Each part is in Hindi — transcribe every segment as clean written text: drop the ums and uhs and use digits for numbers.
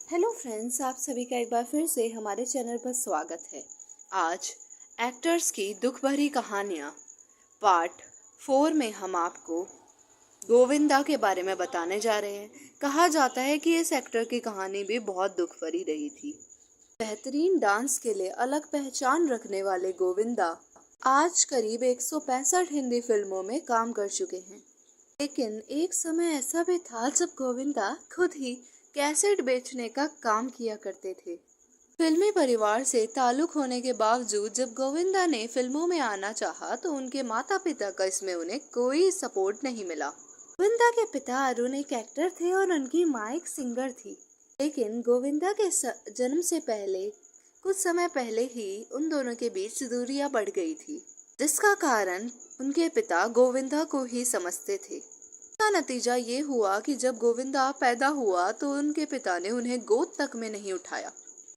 हेलो फ्रेंड्स, आप सभी का एक बार फिर से हमारे चैनल पर स्वागत है। आज एक्टर्स की दुख भरी कहानियाँ पार्ट 4 में हम आपको गोविंदा के बारे में बताने जा रहे हैं। कहा जाता है कि इस एक्टर की कहानी भी बहुत दुख भरी रही थी। बेहतरीन डांस के लिए अलग पहचान रखने वाले गोविंदा आज करीब 165 हिंदी फिल्मों में काम कर चुके हैं। लेकिन एक समय ऐसा भी था जब गोविंदा खुद ही कैसेट बेचने का काम किया करते थे। फिल्मी परिवार से ताल्लुक होने के बावजूद जब गोविंदा ने फिल्मों में आना चाहा तो उनके माता पिता का इसमें उन्हें कोई सपोर्ट नहीं मिला। गोविंदा के पिता अरुण एक एक्टर थे और उनकी माँ एक सिंगर थी। लेकिन गोविंदा के जन्म से पहले कुछ समय पहले ही उन दोनों के बीच दूरियां बढ़ गई थी, जिसका कारण उनके पिता गोविंदा को ही समझते थे। का नतीजा ये हुआ कि जब गोविंदा पैदा हुआ तो उनके पिता ने उन्हें गोद तक में नहीं उठाया।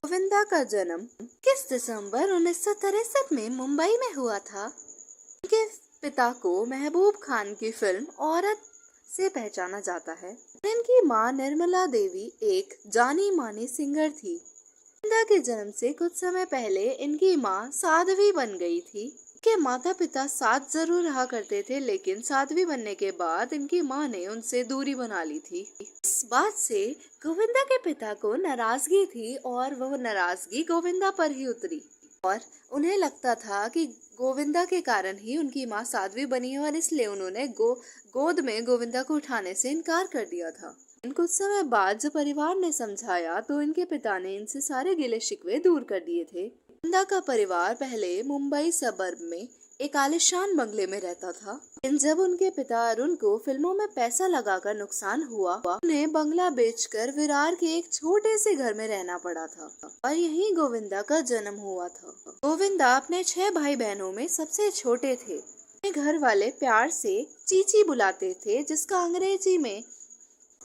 गोविंदा का जन्म 21 दिसंबर 1963 में मुंबई में हुआ था। उनके पिता को महबूब खान की फिल्म औरत से पहचाना जाता है। इनकी मां निर्मला देवी एक जानी मानी सिंगर थी। गोविंदा के जन्म से कुछ समय पहले इनकी मां साध्वी बन गई थी। के माता पिता साथ जरूर रहा करते थे, लेकिन साध्वी बनने के बाद इनकी मां ने उनसे दूरी बना ली थी। इस बात से गोविंदा के पिता को नाराजगी थी और वह नाराजगी गोविंदा पर ही उतरी और उन्हें लगता था कि गोविंदा के कारण ही उनकी मां साध्वी बनी है और इसलिए उन्होंने गोद में गोविंदा को उठाने से इनकार कर दिया था। कुछ समय बाद जब परिवार ने समझाया तो इनके पिता ने इनसे सारे गिले शिकवे दूर कर दिए थे। गोविंदा का परिवार पहले मुंबई सबर्ब में एक आलिशान बंगले में रहता था। लेकिन जब उनके पिता अरुण को फिल्मों में पैसा लगाकर नुकसान हुआ, उन्हें बंगला बेचकर विरार के एक छोटे से घर में रहना पड़ा था और यहीं गोविंदा का जन्म हुआ था। गोविंदा अपने 6 भाई बहनों में सबसे छोटे थे। घर वाले प्यार से चीची बुलाते थे, जिसका अंग्रेजी में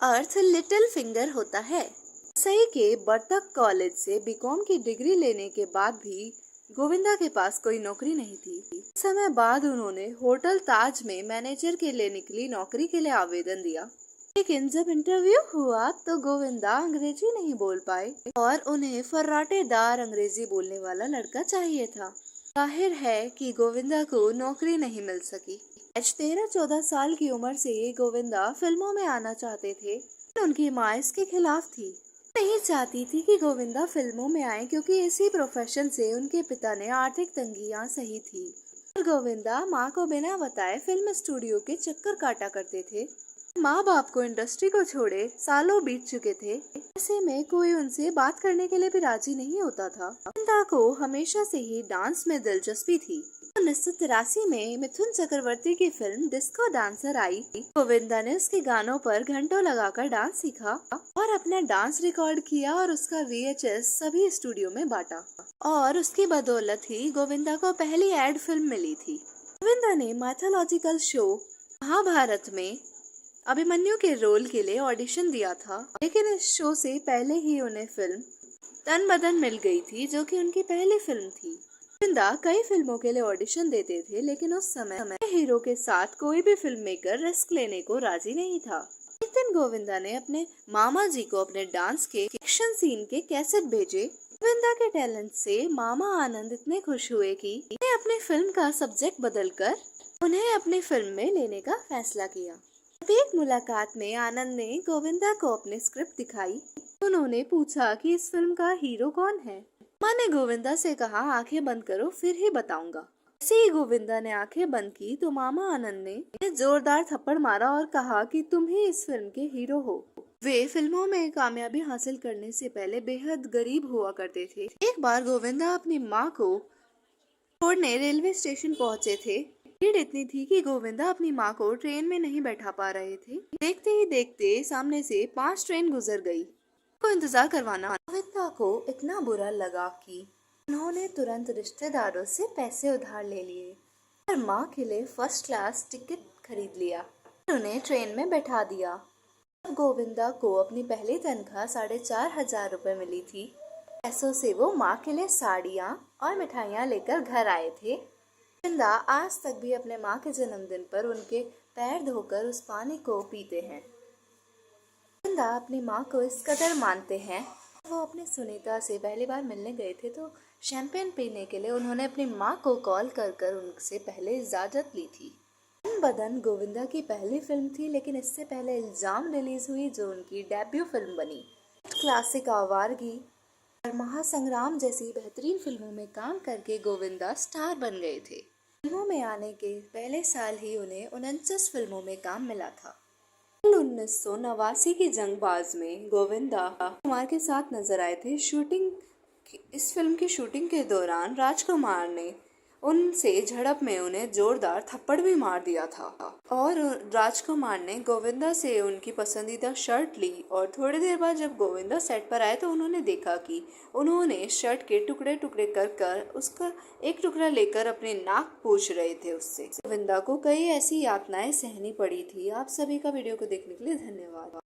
अर्थ लिटिल फिंगर होता है। सही के बर्तक कॉलेज से बीकॉम की डिग्री लेने के बाद भी गोविंदा के पास कोई नौकरी नहीं थी। समय बाद उन्होंने होटल ताज में मैनेजर के लिए निकली नौकरी के लिए आवेदन दिया। लेकिन जब इंटरव्यू हुआ तो गोविंदा अंग्रेजी नहीं बोल पाए और उन्हें फर्राटेदार अंग्रेजी बोलने वाला लड़का चाहिए था। जाहिर है कि गोविंदा को नौकरी नहीं मिल सकी। आज 13-14 साल की उम्र से गोविंदा फिल्मों में आना चाहते थे। उनकी माँ इसके खिलाफ थी, नहीं चाहती थी कि गोविंदा फिल्मों में आए, क्योंकि इसी प्रोफेशन से उनके पिता ने आर्थिक तंगियां सही थी। गोविंदा माँ को बिना बताए फिल्म स्टूडियो के चक्कर काटा करते थे। माँ बाप को इंडस्ट्री को छोड़े सालों बीत चुके थे। ऐसे में कोई उनसे बात करने के लिए भी राजी नहीं होता था। गोविंदा को हमेशा से ही डांस में दिलचस्पी थी। 1983 में मिथुन चक्रवर्ती की film disco dancer I. Govinda ने उसके गानों पर घंटों लगाकर डांस सीखा और अपना डांस रिकॉर्ड किया और उसका VHS सभी स्टूडियो में बांटा और उसकी बदौलत ही गोविंदा को पहली एड फिल्म मिली थी। गोविंदा ने माइथोलॉजिकल शो महाभारत में अभिमन्यु के रोल के लिए ऑडिशन दिया था, लेकिन इस शो से पहले ही उन्हें फिल्म तन बदन मिल गई थी, जो कि उनकी पहली फिल्म थी। गोविंदा कई फिल्मों के लिए ऑडिशन देते थे, लेकिन उस समय हीरो के साथ कोई भी फिल्म मेकर रिस्क लेने को राजी नहीं था। एक दिन गोविंदा ने अपने मामा जी को अपने डांस के एक्शन सीन के कैसेट भेजे। गोविंदा के टैलेंट से मामा आनंद इतने खुश हुए कि उन्हें अपनी फिल्म का सब्जेक्ट बदलकर उन्हें अपनी फिल्म में लेने का फैसला किया। एक मुलाकात में आनंद ने गोविंदा को अपनी स्क्रिप्ट दिखाई। उन्होंने पूछा कि इस फिल्म का हीरो कौन है। माँ ने गोविंदा से कहा, आंखें बंद करो फिर ही बताऊंगा। ऐसे ही गोविंदा ने आंखें बंद की तो मामा आनंद ने जोरदार थप्पड़ मारा और कहा कि तुम ही इस फिल्म के हीरो हो। वे फिल्मों में कामयाबी हासिल करने से पहले बेहद गरीब हुआ करते थे। एक बार गोविंदा अपनी माँ को छोड़ने रेलवे स्टेशन पहुँचे थे। भीड़ इतनी थी कि गोविंदा अपनी माँ को ट्रेन में नहीं बैठा पा रहे थे। देखते ही देखते सामने से 5 ट्रेन गुजर गई। को इंतजार करवाना गोविंदा को इतना बुरा लगा कि उन्होंने तुरंत रिश्तेदारों से पैसे उधार ले लिए और माँ के लिए फर्स्ट क्लास टिकट खरीद लिया। उन्हें ट्रेन में बैठा दिया। गोविंदा को अपनी पहली तनख्वाह 4,500 रुपए मिली थी। पैसों से वो माँ के लिए साड़ियाँ और मिठाइयाँ लेकर घर आए थे। गोविंदा आज तक भी अपने माँ के जन्मदिन पर उनके पैर धोकर उस पानी को पीते हैं। गोविंदा अपनी माँ को इस कदर मानते हैं, वो अपनी सुनीता से पहली बार मिलने गए थे तो शैंपेन पीने के लिए उन्होंने अपनी माँ को कॉल कर कर उनसे पहले इजाज़त ली थी। तन बदन गोविंदा की पहली फिल्म थी, लेकिन इससे पहले इल्जाम रिलीज हुई जो उनकी डेब्यू फिल्म बनी। क्लासिक आवारगी और महासंग्राम जैसी बेहतरीन फिल्मों में काम करके गोविंदा स्टार बन गए थे। फिल्मों में आने के पहले साल ही उन्हें 49 फिल्मों में काम मिला था। 1989 की जंगबाज में गोविंदा कुमार के साथ नजर आए थे। इस फिल्म की शूटिंग के दौरान राजकुमार ने उनसे झड़प में उन्हें जोरदार थप्पड़ भी मार दिया था और राजकुमार ने गोविंदा से उनकी पसंदीदा शर्ट ली और थोड़ी देर बाद जब गोविंदा सेट पर आए तो उन्होंने देखा कि उन्होंने शर्ट के टुकड़े टुकड़े कर कर उसका एक टुकड़ा लेकर अपनी नाक पूछ रहे थे उससे। गोविंदा को कई ऐसी यातनाएं सहनी पड़ी थी। आप सभी का वीडियो को देखने के लिए धन्यवाद।